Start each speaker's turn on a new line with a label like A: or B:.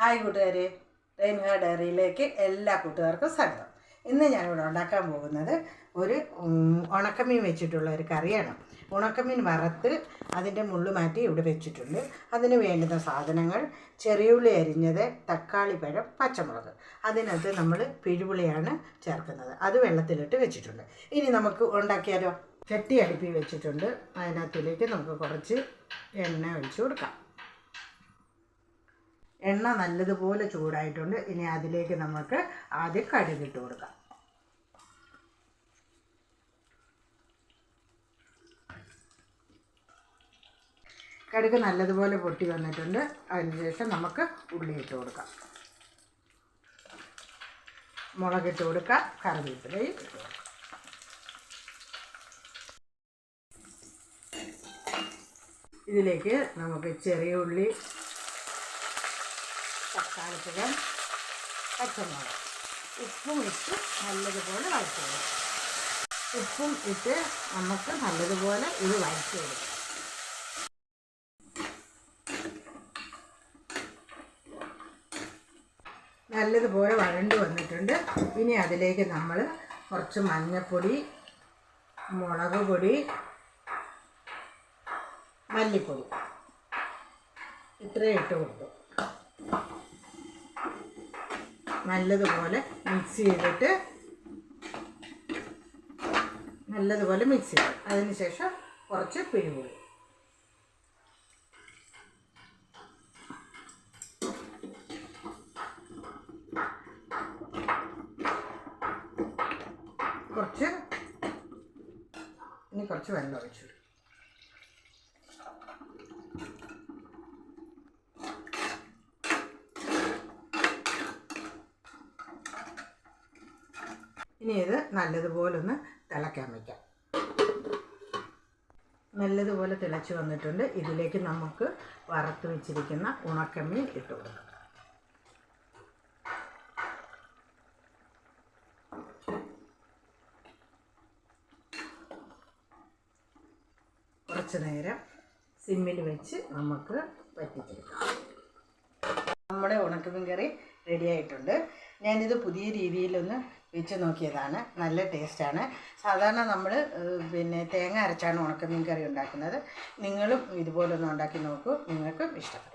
A: Hi കൂട്ടുകാരെ, റെയിൻഹ ഡയറിയിലേക്ക് എല്ലാ കൂട്ടുകാർക്കും സ്വാഗതം. ഇന്ന് ഞാനിവിടെ ഉണ്ടാക്കാൻ പോകുന്നത് ഒരു ഉണക്കമീൻ വെച്ചിട്ടുള്ള ഒരു കറിയാണ്. ഉണക്കമീൻ വറുത്ത് അതിൻ്റെ മുള്ളു മാറ്റി ഇവിടെ വെച്ചിട്ടുണ്ട്. അതിന് വേണ്ടുന്ന സാധനങ്ങൾ: ചെറിയുള്ളി അരിഞ്ഞത്, തക്കാളി പഴം, പച്ചമുളക്. അതിനകത്ത് നമ്മൾ പിഴുപുളിയാണ് ചേർക്കുന്നത്. അത് വെള്ളത്തിലിട്ട് വെച്ചിട്ടുണ്ട്. ഇനി നമുക്ക് ഉണ്ടാക്കിയാലോ? ചട്ടി അടുപ്പി വെച്ചിട്ടുണ്ട്. അതിനകത്തിലേക്ക് നമുക്ക് കുറച്ച് എണ്ണ ഒഴിച്ചു കൊടുക്കാം. എണ്ണ നല്ലതുപോലെ ചൂടായിട്ടുണ്ട്. ഇനി അതിലേക്ക് നമുക്ക് ആദ്യം കടുകിട്ട് കൊടുക്കാം. കടുക് നല്ലതുപോലെ പൊട്ടി വന്നിട്ടുണ്ട്. അതിനുശേഷം നമുക്ക് ഉള്ളി ഇട്ട് കൊടുക്കാം, മുളകിട്ട് കൊടുക്കാം, കറിവേപ്പിലയും ഇട്ട് കൊടുക്കാം. ഇതിലേക്ക് നമുക്ക് ചെറിയ ഉള്ളി, തക്കാളിപ്പഴം, പച്ചമുളക്, ഉപ്പും ഇട്ട് നല്ലതുപോലെ വഴറ്റി കൊടുക്കാം. ഉപ്പും ഇട്ട് നമുക്ക് നല്ലതുപോലെ ഇത് വഴറ്റി കൊടുക്കാം. നല്ലതുപോലെ വഴണ്ട് വന്നിട്ടുണ്ട്. ഇനി അതിലേക്ക് നമ്മൾ കുറച്ച് മഞ്ഞൾപ്പൊടി, മുളക് പൊടി, മല്ലിപ്പൊടി ഇത്രയും ഇട്ട് കൊടുക്കും. നല്ലതുപോലെ മിക്സ് ചെയ്തിട്ട് നല്ലതുപോലെ മിക്സ് ചെയ്യും. അതിനുശേഷം കുറച്ച് പിഴുപുളി, കുറച്ച് വെള്ളം ഒഴിച്ചു. ഇനി ഇത് നല്ലതുപോലെ ഒന്ന് തിളയ്ക്കാൻ വയ്ക്കാം. നല്ലതുപോലെ തിളച്ച് വന്നിട്ടുണ്ട്. ഇതിലേക്ക് നമുക്ക് വറുത്ത് വെച്ചിരിക്കുന്ന ഉണക്കമീൻ ഇട്ട് കൊടുക്കാം. കുറച്ച് നേരം സിമ്മിൽ വെച്ച് നമുക്ക് വറ്റിച്ചെടുക്കാം. നമ്മുടെ ഉണക്കമീൻ കറി റെഡി ആയിട്ടുണ്ട്. ഞാനിത് പുതിയ രീതിയിലൊന്ന് വെച്ച് നോക്കിയതാണ്. നല്ല ടേസ്റ്റാണ്. സാധാരണ നമ്മൾ തേങ്ങ അരച്ചാണ് ഉണക്കമീൻ കറി ഉണ്ടാക്കുന്നത്. നിങ്ങളും ഇതുപോലൊന്ന് ഉണ്ടാക്കി നോക്കൂ, നിങ്ങൾക്കും ഇഷ്ടപ്പെടും.